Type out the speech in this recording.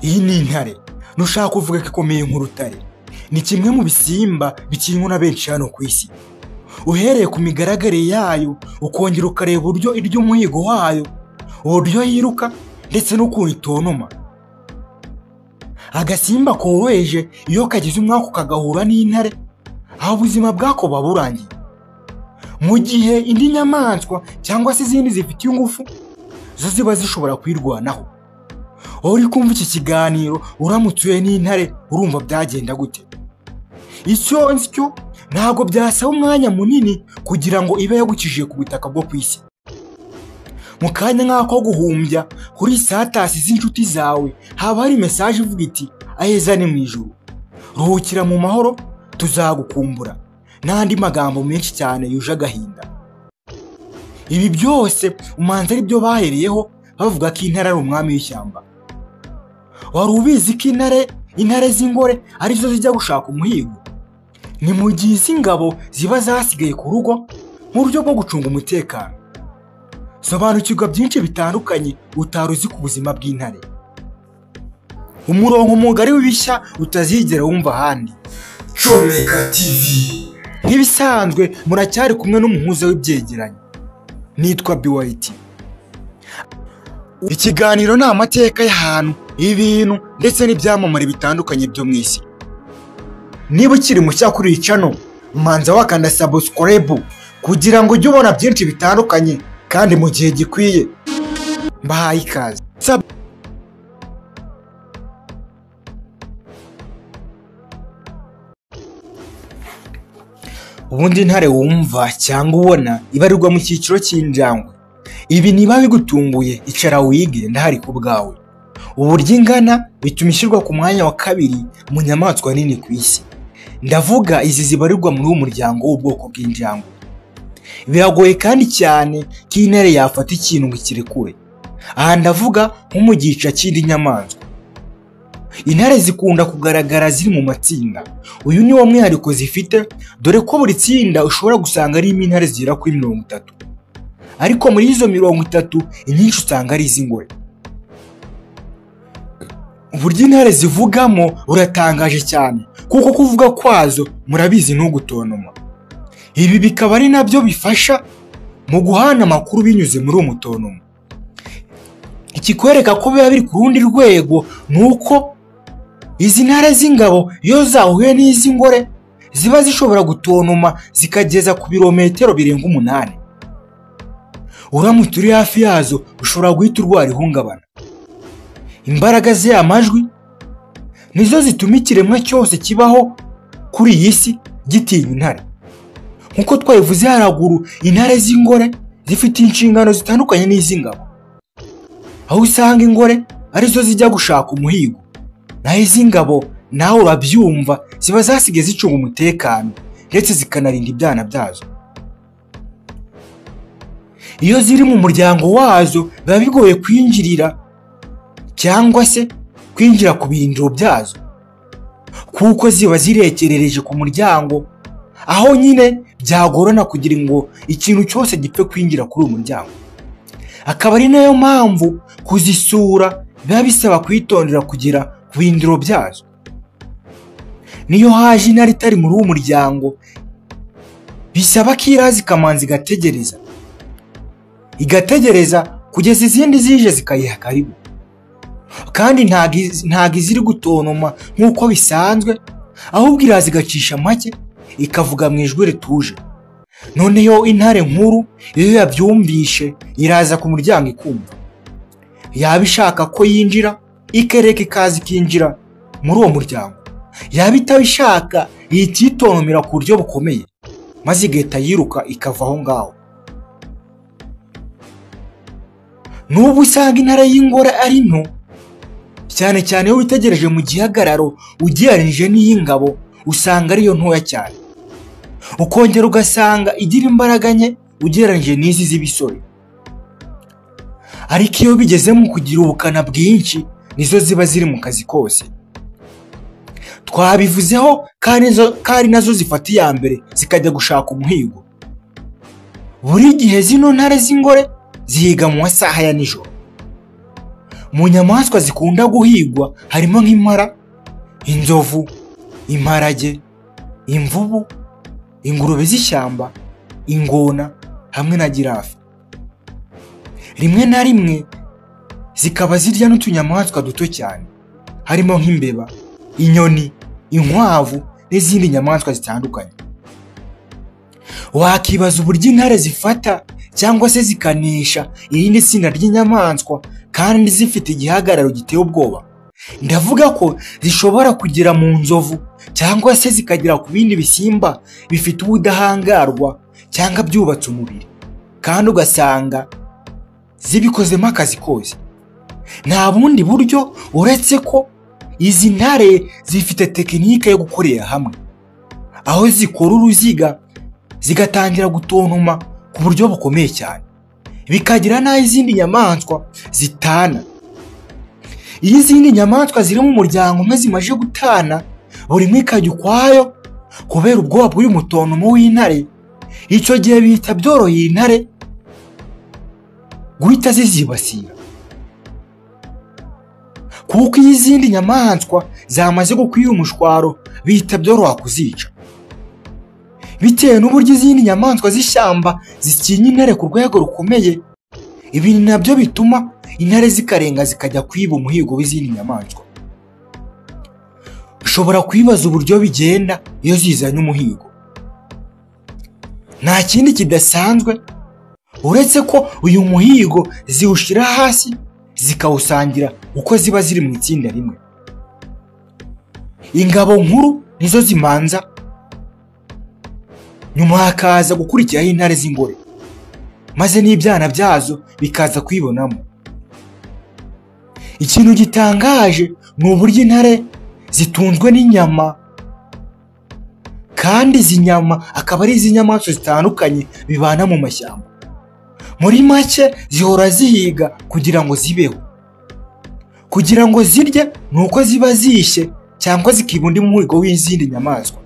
Iyi ni intare nushaka kuvuga ko ikomeye nk'urutare. Ni kimwe mu bisimba bikinywa na benshi hano ku isi. Uhereye ku migaragarire yayo ukongera ukareba uburyo irya umuhigo wayo, uburyo yiruka ndetse n'ukuntu itonoma. Agasimba koroheje iyo kagize umwaka kagahura n'intare, aho ubuzima bwako buba burangiye. Mu gihe indi nyamaswa cyangwa se izindi zifitiye ingufu zo ziba zishobora kwirwanaho. Uri kumva iki kiganiro uramutse uhuye n'intare urumva byagenda gute? Icyo nsyo ntabwo byasaba umwanya munini kugira ngo ibe yagukijije ku butaka bwo ku isi. Mu kanya nk'ako guhumbya kuri satasi z'inshuti zawe haba hari message ivuga iti aheza ni mu ijuru, ruhukira mu mahoro, tuzagukumbura, n'andi magambo menshi cyane yuje agahinda. Ibi byose umanza ari byo bahereyeho bavuga ko intare ari umwami w'ishyamba. Wari ubizi ko intare z'ingore arizo zijya gushaka umuhigo? Ni mu gihe iz'ingabo ziba zasigaye ku rugo nk'uburyo bwo gucunga umutekano. Sobanukirwa byinshi bitandukanye utari uzi ku buzima bw'intare. Umurongo mugari w'ibishya utazigera wumva ahandi. Comeka TV. Nk'ibisanzwe muracyari kumwe n'umuhuza w'ibyegeranyo. Nitwa BYT. Ikiganiro ni amateka y'ahantu, ibintu ndetse n'ibyamamare bitandukanye byo mu isi. Niba ukiri mushya kuri iyi channel, manza wakanda subscribe kugira ngo ujye ubona byinshi bitandukanye kandi mu gihe gikwiye. Mbahaye ikaze. Ubundi intare wumva cyangwa ubona ibarirwa mu cyiciro cy'injangwe. Ibi niba bigutunguye icara wige, ndahari ku bwawe. Uburyo ingana bituma ishyirwa ku mwanya wa kabiri mu nyamaswa nini ku isi. Ndavuga izi zibarirwa muri uwo muryango w'ubwoko bw'injangwe. Biragoye kandi cyane ko intare yafata ikintu ngo ikirekure. Aha ndavuga nko mu gica cy'indi nyamaswa. Intare zikunda kugaragara ziri mu matsinda. Uyu ni wo mwihariko zifite, dore ko buri tsinda ushobora gusanga ari intare zigera kuri 30. Ariko muri izo 30 inyinshi usanga ari iz'ingore. Uburyo intare zivugamo uratangaje cyane, kuko kuvuga kwazo murabizi n'ugutonoma. Ibi bikaba ari nabyo bifasha mu guhana amakuru binyuze muri umutonomo. Ikikwereka ko biba biri ku rundi rwego nuko izi ntare z'ingabo iyo zahuye n'iz'ingore ziba zishobora gutonoma zikageza ku birometero birenga 8. Uramutse uri hafi yazo ushobora guhita urwara ihungabana. Imbaraga z'aya majwi nizo zituma ikiremwa cyose kibaho kuri iyi si gitinya intare. Nkuko twabivuze haraguru, intare z'ingore zifite inshingano zitandukanye n'iz'ingabo. Aho usanga ingore arizo zijya gushaka umuhigo, naho iz'ingabo nawe urabyumva ziba zasigaye zicunga umutekano ndetse zikanarinda ibyana byazo. Iyo ziri mu muryango wazo biba bigoye kwinjirira cyangwa se kwinjira ku birindiro byazo, kuko ziba zirekerereje ku muryango, aho nyine byagorana kugira ngo ikintu cyose gipfe kwinjira kuri uwo muryango. Akaba ari nayo mpamvu kuzisura biba bisaba kwitondera kugera ku birindiro byazo. Niyo haje intare itari muri uwo muryango, bisaba ko iraza ikamanza igategereza kugeza izindi zije zikayiha karibu. Kandi ntago iziri gutonoma nk'uko bisanzwe, ahubwo iraza igacisha make ikavuga mu ijwi rituje. Noneho intare nkuru iyo yabyumvishe iraza ku muryango ikumva. Yaba ishaka ko yinjira ikereka ikaza ikinjira muri uwo muryango, yaba itabishaka ihita yitontomera ku buryo bukomeye maze igahita yiruka ikava aho ngaho. N'ubu usanga intare y'ingore ari nto cyane cyane iyo witegereje mu gihagararo ugereranije n'iy'ingabo usanga ariyo ntoya cyane. Ukongera ugasanga igira imbaraga nke ugereranije n'izi z'ibisore. Ariko iyo bigeze mu kugira ubukana bwinshi nizo ziba ziri mu kazi kose. Twabivuzeho kandi nazo zifata iya mbere zikajya gushaka umuhigo. Buri gihe zino ntare z'ingore zihiga mu masaha ya nijoro. Mu nyamaswa zikunda guhigwa harimo nk'impara, inzovu, imparage, imvubu, ingurube z'ishyamba, ingona hamwe na girafe. Rimwe na rimwe zikaba zirya n'utunyamaswa duto cyane harimo nk'imbeba, inyoni, inkwavu n'izindi nyamaswa zitandukanye. Wakibaza uburyo intare zifata cyangwa se zikanesha irindi tsinda ry'inyamaswa kandi zifite igihagararo giteye ubwoba. Ndavuga ko zishobora kugera mu nzovu cyangwa se zikagera ku bindi bisimba bifite ubudahangarwa cyangwa byubatse umubiri, kandi ugasanga zibikozemo akazi kose. Nta bundi buryo uretse ko izi ntare zifite tekinike yo gukorera hamwe, aho zikora uruziga zigatangira gutontoma ku buryo bukomeye cyane, bikagira n'aho izindi nyamaswa zitana. Iyo izindi nyamaswa ziri mu muryango umwe zimaze gutana, buri imwe ikajya ukwayo kubera ubwoba bw'uyu mutontomo w'intare, icyo gihe bihita byorohera intare guhita zizibasira, kuko iyo izindi nyamaswa zamaze gukwiye umushwaro bihita byoroha kuzica. Bitewe n'uburyo izindi nyamaswa z'ishyamba zitinya intare ku rwego rukomeye, ibi ni nabyo bituma intare zikarenga zikajya kwiba umuhigo w'izindi nyamaswa. Ushobora kwibaza uburyo bigenda iyo zizanye umuhigo. Nta kindi kidasanzwe uretse ko uyu muhigo ziwushyira hasi zikawusangira uko ziba ziri mu itsinda rimwe. Ingabo nkuru nizo zimanza, nyuma hakaza gukurikiraho intare z'ingore, maze n'ibyana byazo bikaza kwibonamo. Ikintu gitangaje ni uburyo intare zitunzwe n'inyama, kandi izi nyama akaba ari iz'inyamaswa zitandukanye bibana mu mashyamba. Muri make zihora zihiga kugira ngo zibeho, kugira ngo zirye, nuko ziba zishe cyangwa zikiba undi muhigo w'izindi nyamaswa.